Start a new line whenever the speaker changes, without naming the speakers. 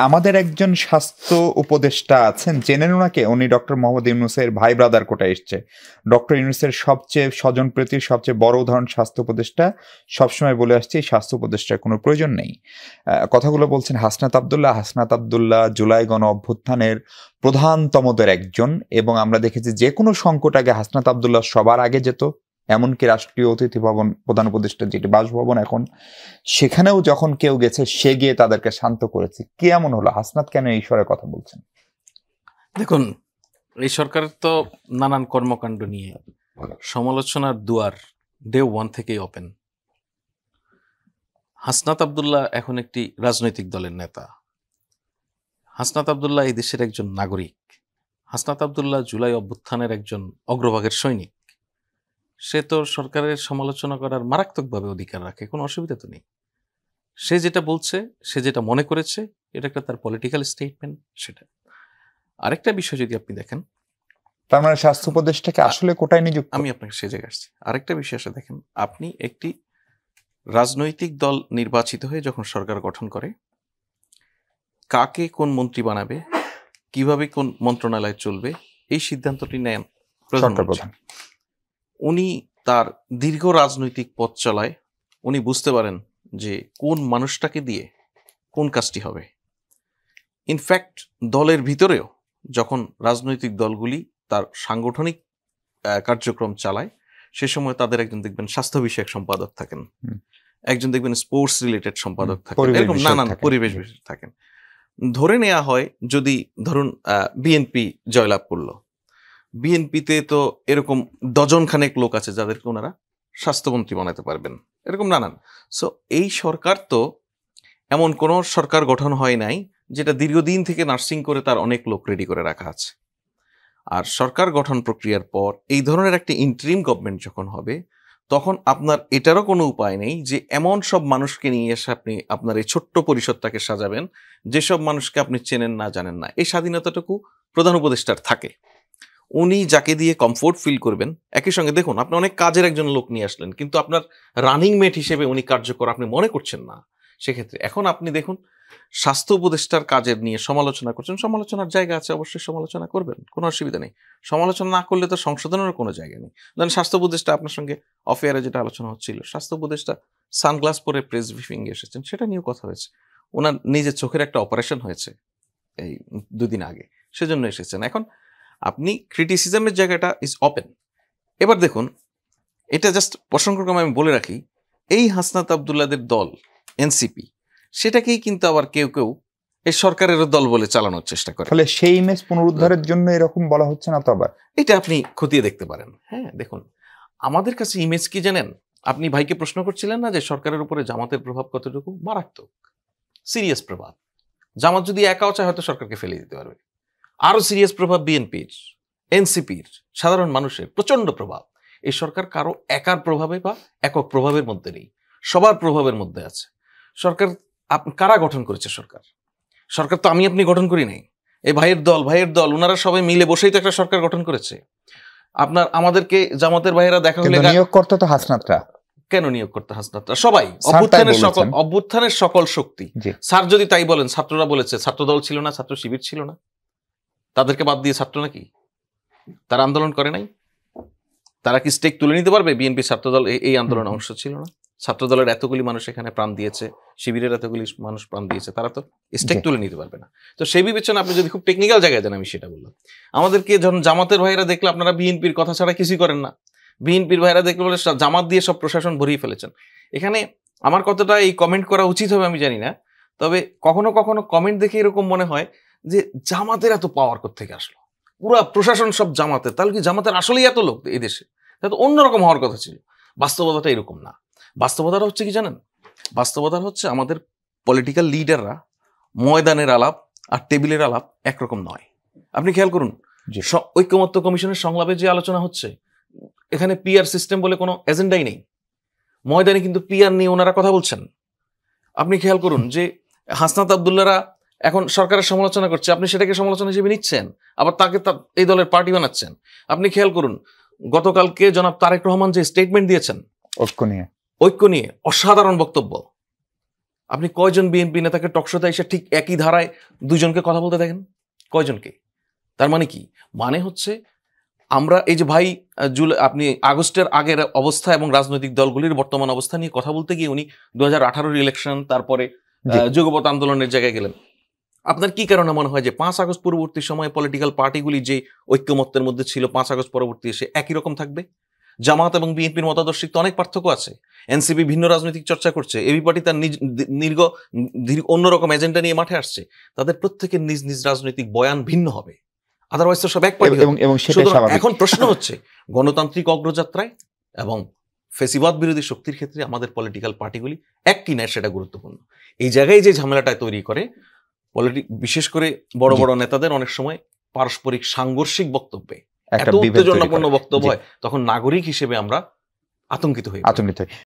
আমাদের একজন স্বাস্থ্য উপদেষ্টা আছেন, জেনেন ওনাকে, উনি ডক্টর মোহাম্মদ ইউনূসের ভাই ব্রাদার কোটায় এসছে। ডক্টর ইউনূসের সবচেয়ে স্বজনপ্রীতির সবচেয়ে বড় উদাহরণ স্বাস্থ্য উপদেষ্টা, সবসময় বলে আসছে এই স্বাস্থ্য উপদেষ্টার কোনো প্রয়োজন নেই। কথাগুলো বলছেন হাসনাত আবদুল্লাহ জুলাই গণ অভ্যুত্থানের প্রধানতমদের একজন, এবং আমরা দেখেছি যে কোনো সংকট আগে হাসনাত আবদুল্লাহ সবার আগে যেত। এমনকি রাষ্ট্রীয় অতিথি ভবন, প্রধান উপদেষ্টা যেটি বাসভবন এখন, সেখানেও যখন কেউ গেছে সে গিয়ে তাদেরকে শান্ত করেছে। কি এমন হলো? হাসনাত কেন এই স্বরে কথা বলছেন?
দেখুন, এই সরকারের তো নানান কর্মকাণ্ড নিয়ে সমালোচনার দুয়ার ডে ওয়ান থেকেই ওপেন। হাসনাত আবদুল্লাহ এখন একটি রাজনৈতিক দলের নেতা। হাসনাত আবদুল্লাহ এই দেশের একজন নাগরিক। হাসনাত আবদুল্লাহ জুলাই অভ্যুত্থানের একজন অগ্রভাগের সৈনিক। সে তো সরকারের সমালোচনা করার মারাত্মকভাবে অধিকার রাখে, কোনো অসুবিধা তো নেই। সে যেটা বলছে, সে যেটা মনে করেছে, এটা একটা তার পলিটিক্যাল স্টেটমেন্ট। সেটা আরেকটা বিষয় যদি আপনি দেখেন,
তার মানে স্বাস্থ্য উপদেষ্টাকে আসলে কোটায় নিযুক্ত।
আমি আপনাকে সে জায়গায় আসছি। আরেকটা বিষয় আসলে দেখেন, আপনি একটি রাজনৈতিক দল নির্বাচিত হয়ে যখন সরকার গঠন করে, কাকে কোন মন্ত্রী বানাবে, কিভাবে কোন মন্ত্রণালয় চলবে, এই সিদ্ধান্তটি নেন প্রধানমন্ত্রী। উনি তার দীর্ঘ রাজনৈতিক পথ চলায় উনি বুঝতে পারেন যে কোন মানুষটাকে দিয়ে কোন কাজটি হবে। ইনফ্যাক্ট দলের ভিতরেও যখন রাজনৈতিক দলগুলি তার সাংগঠনিক কার্যক্রম চালায়, সে সময় তাদের একজন দেখবেন স্বাস্থ্য বিষয়ক সম্পাদক থাকেন, একজন দেখবেন স্পোর্টস রিলেটেড সম্পাদক থাকেন, এরকম নানান পরিবেশ বিষয় থাকেন। ধরে নেওয়া হয় যদি ধরুন বিএনপি জয়লাভ করলো, বিএনপিতে তো এরকম ডজন খানেক লোক আছে যাদেরকে ওনারা স্বাস্থ্যমন্ত্রী বানাতে পারবেন, এরকম নানান। সো এই সরকার তো এমন কোনো সরকার গঠন হয় নাই যেটা দীর্ঘদিন থেকে নার্সিং করে তার অনেক লোক রেডি করে রাখা আছে। আর সরকার গঠন প্রক্রিয়ার পর এই ধরনের একটা ইন্টারিম গভর্নমেন্ট যখন হবে, তখন আপনার এটারও কোনো উপায় নেই যে এমন সব মানুষকে নিয়ে এসে আপনি আপনার এই ছোট্ট পরিষদটাকে সাজাবেন যেসব মানুষকে আপনি চেনেন না, জানেন না। এই স্বাধীনতাটুকু প্রধান উপদেষ্টার থাকে। উনি যাকে দিয়ে কমফোর্ট ফিল করবেন। একই সঙ্গে দেখুন, আপনি অনেক কাজের একজন লোক নিয়ে আসলেন, কিন্তু আপনার রানিং মেট হিসেবে উনি কার্যকর আপনি মনে করছেন না। সেক্ষেত্রে এখন আপনি দেখুন, স্বাস্থ্য উপদেষ্টার কাজের নিয়ে সমালোচনা করছেন, সমালোচনার জায়গা আছে, অবশ্যই সমালোচনা করবেন, কোনো অসুবিধা নেই। সমালোচনা না করলে তো সংশোধনের কোনো জায়গা নেই। ধরেন স্বাস্থ্য উপদেষ্টা, আপনার সঙ্গে অফ এয়ারে যেটা আলোচনা হচ্ছিল, স্বাস্থ্য উপদেষ্টা সানগ্লাস পরে প্রেস ব্রিফিংয়ে এসেছেন, সেটা নিয়েও কথা হয়েছে। ওনার নিজের চোখের একটা অপারেশন হয়েছে এই 2 দিন আগে, সেজন্য এসেছেন। এখন আপনি ক্রিটিসিজমের জায়গাটা ইজ ওপেন। এবার দেখুন, এটা জাস্ট প্রসঙ্গক্রমে আমি বলে রাখি, এই হাসনাত আবদুল্লাহদের দল এনসিপি, সেটাকেই কিন্তু আবার কেউ কেউ এই সরকারের দল বলে চালানোর চেষ্টা করে।
ফলে সেই ইমেজ পুনরুদ্ধারের জন্য এরকম বলা হচ্ছে না তো? আবার
এটা আপনি খতিয়ে দেখতে পারেন। হ্যাঁ, দেখুন, আমাদের কাছে ইমেজ কি জানেন? আপনি ভাইকে প্রশ্ন করছিলেন না যে সরকারের উপরে জামাতের প্রভাব কতটুকু? মারাত্মক, সিরিয়াস প্রভাব। জামাত যদি একাও চায় হয়তো সরকারকে ফেলে দিতে পারবে। আরো সিরিয়াস প্রভাব বিএনপির, এনসিপির, সাধারণ মানুষের প্রচন্ড প্রভাব। এই সরকার কারো একার প্রভাবে বা একক প্রভাবের মধ্যে নেই, সবার প্রভাবের মধ্যে আছে। সরকার কারা গঠন করেছে? সরকার তো আমি আপনি গঠন করি নাই। এই ভাইয়ের দল ওনারা সবাই মিলে বসেই তো একটা সরকার গঠন করেছে। আপনার আমাদেরকে জামাতের ভাইয়েরা দেখা হলে
নিয়োগ করতে তো হাসনাতরা।
কেন নিয়োগ করতে হাসনাতরা? সবাই অভ্যুত্থানের সকল শক্তি। স্যার যদি তাই বলেন, ছাত্ররা বলেছে, ছাত্রদল ছিল না, ছাত্র শিবির ছিল না, তাদেরকে বাদ দিয়ে ছাত্র নাকি? তারা আন্দোলন করে নাই? তারা কি স্টেক তুলে নিতে পারবে? বিএনপি ছাত্রদল এই আন্দোলনের অংশ ছিল না? ছাত্রদলের এতগুলি মানুষ এখানে প্রাণ দিয়েছে, শিবিরের এতগুলি মানুষ প্রাণ দিয়েছে, তারা তো স্টেক তুলে নিতে পারবে না। তো সেই বিবেচনা আপনি যদি খুব টেকনিক্যাল জায়গায় যান, আমি সেটা বললাম। আমাদেরকে যখন জামাতের ভাইয়েরা দেখলে আপনারা বিএনপির কথা ছাড়া কিছুই করেন না, বিএনপির ভাইয়েরা দেখলে বলে জামাত দিয়ে সব প্রশাসন ভরিয়ে ফেলেছেন। এখানে আমার কতটা এই কমেন্ট করা উচিত হবে আমি জানি না, তবে কখনো কখনো কমেন্ট দেখে এরকম মনে হয় যে জামাতের এত পাওয়ার কোত্থেকে আসলো, পুরা প্রশাসন সব জামাতের। তাহলে কি জামাতের আসলেই এত লোক এই দেশে? তাহলে তো অন্যরকম হওয়ার কথা ছিল। বাস্তবতাটা এরকম না। বাস্তবতাটা হচ্ছে কি জানেন? বাস্তবতা হচ্ছে আমাদের পলিটিক্যাল লিডাররা ময়দানের আলাপ আর টেবিলের আলাপ একরকম নয়। আপনি খেয়াল করুন, ঐক্যমত্য কমিশনের সংলাপে যে আলোচনা হচ্ছে, এখানে পিআর সিস্টেম বলে কোনো এজেন্ডাই নেই। ময়দানে কিন্তু পিআর নিয়ে ওনারা কথা বলছেন। আপনি খেয়াল করুন যে হাসনাত আবদুল্লাহরা এখন সরকারের সমালোচনা করছে, আপনি সেটাকে সমালোচনা হিসেবে নিচ্ছেন, আবার তাকে এই দলের পার্টি বানাচ্ছেন। আপনি খেয়াল করুন, গতকালকে জনাব তারেক রহমান যে স্টেটমেন্ট দিয়েছেন ঐক্য নিয়ে অসাধারণ বক্তব্য। আপনি কয়জন বিএনপি নেতাকে টকশোতে এসে ঠিক একই ধারায় দুজনকে কথা বলতে দেখেন? কয়জনকে? তার মানে কি? মানে হচ্ছে আমরা এই যে ভাই আপনি আগস্টের আগের অবস্থা এবং রাজনৈতিক দলগুলির বর্তমান অবস্থা নিয়ে কথা বলতে গিয়ে উনি 2018 ইলেকশন, তারপরে যুগপৎ আন্দোলনের জায়গায় গেলেন। আপনার কি কারণে মনে হয় যে 5 আগস্ট পরবর্তী সময়ে পলিটিক্যাল পার্টিগুলি যে ঐক্যমত্যের মধ্যে ছিল 5 আগস্ট পরবর্তী এসে একই রকম থাকবে? জামাত এবং বিএনপির মতাদর্শিক তো অনেক পার্থক্য আছে। এনসিপি ভিন্ন রাজনৈতিক চর্চা করছে, এবি পার্টি তার অন্যরকম এজেন্ডা নিয়ে মাঠে আসছে। তাদের প্রত্যেকের নিজ নিজ রাজনৈতিক বয়ান ভিন্ন হবে, আদারওয়াইজ তো সব এক পার্টি।
এবং সেটাই স্বাভাবিক।
এখন প্রশ্ন হচ্ছে গণতান্ত্রিক অগ্রযাত্রায় এবং ফেসিবাদ বিরোধী শক্তির ক্ষেত্রে আমাদের পলিটিক্যাল পার্টিগুলি এক কিনা, সেটা গুরুত্বপূর্ণ। এই জায়গায় যে ঝামেলাটা তৈরি করে বিশেষ করে বড় বড় নেতাদের অনেক সময় পারস্পরিক সাংঘর্ষিক বক্তব্যে এত উত্তেজনাপূর্ণ বক্তব্য হয়, তখন নাগরিক হিসেবে আমরা আতঙ্কিত হই।